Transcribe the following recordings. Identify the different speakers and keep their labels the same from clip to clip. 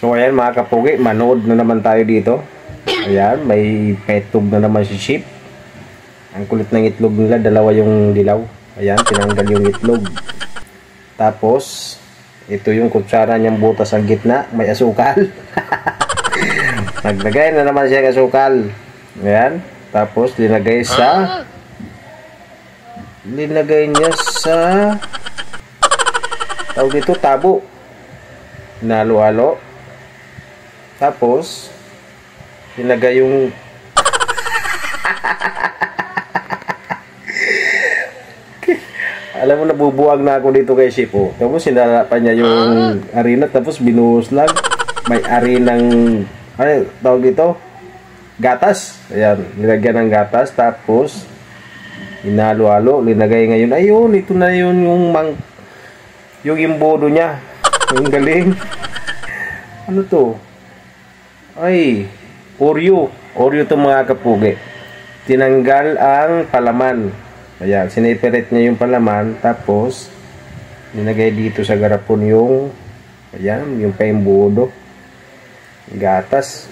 Speaker 1: So ayan mga kapugi, manood na naman tayo dito. Ayan, may petog na naman si sheep. Ang kulit ng itlog nila, dalawa yung dilaw. Ayan, tinanggal yung itlog. Tapos, ito yung kutsara niyang butas ang gitna, may asukal. Naglagay na naman siya ng asukal. Ayan, tapos linagay niya sa tawag dito, tabo. Hinalo-halo. Tapos, linagay yung alam mo, nabubuwag na ako dito kay Sheep, oh. Tapos sinalapan niya yung arena, tapos binuhos lang. May arinang, ano tawag dito? Gatas. Ayan, nilagyan ng gatas. Tapos, hinalo-halo, linagay ngayon. Ayun, ito na yun yung imbodo niya. Yung galing. Ano to? Ay, Oreo. Oreo to mga kapugi. Tinanggal ang palaman. Ayan, sineperate niya yung palaman. Tapos, ninagay dito sa garapon yung, ayan, yung paimbudo. Gatas.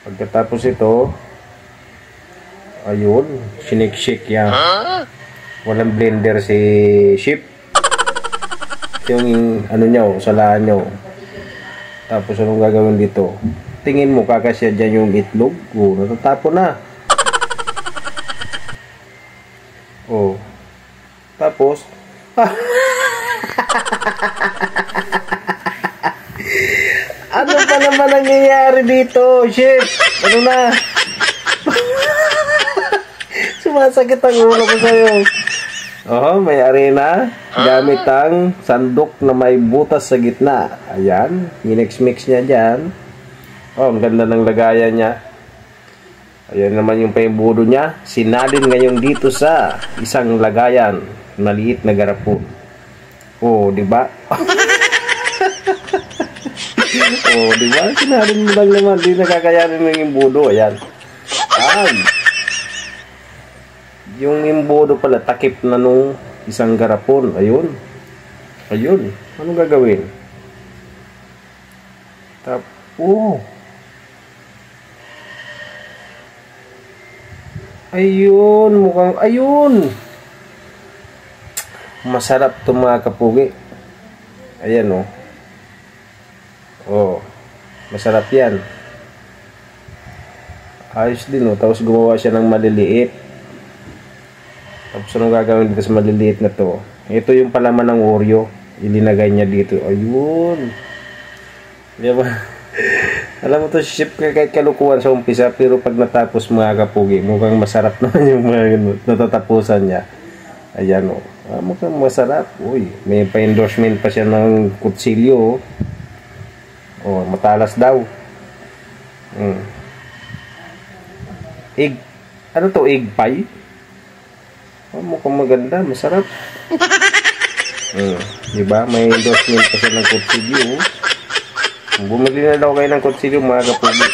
Speaker 1: Pagkatapos ito, ayun, shinik-shik yan. Walang blender si Sheep. Yung, ano nyo, salaan nyo. Tapos anong gagawin dito? Tingin mo kakasya dyan yung itlog? Oh, natatapon na. Oh. Tapos ano pa naman nangyayari dito, Sheep? Ano na? Sumasakit ang ulo ko sa'yo. Oh, may arena gamit ang sandok na may butas sa gitna. Ayan, minix-mix niya dyan. Oh, ang ganda ng lagayan niya. Ayan naman yung paimbudo niya. Sinalin ngayon dito sa isang lagayan. Maliit na garapon. Oh, di ba? Oh, di ba? Sinalin mo lang naman. Di nakakayanin ng imbudo. Ayan. Ay. Yung imbodo pala, takip na nung isang garapon. Ayun. Ayun. Anong gagawin? Oh. Ayun. Mukhang, ayun. Masarap ito mga kapugi. Ayan, oh. Oh. Masarap yan. Ayos din, oh. Tapos gumawa siya ng maliliit. Tapos anong gagawin dito sa maliliit na to? Ito yung palaman ng Oreo. Ilinagay niya dito. Ayun. Di ba? Alam mo to, Sheep, kahit kalukuhan sa umpisa, pero pag natapos mga kapugi, mukhang masarap naman yung mga natatapusan niya. Ayan, o. Mukhang masarap. Uy, may pa-endorsement pa siya ng kutsilyo. Oh, matalas daw. Egg. Ano to? Egg pie? Oh, mukhang maganda, masarap. Diba? May endorsement pa siya ng kutsilyo. Bumili na daw kayo ng kutsilyo mga kapugi.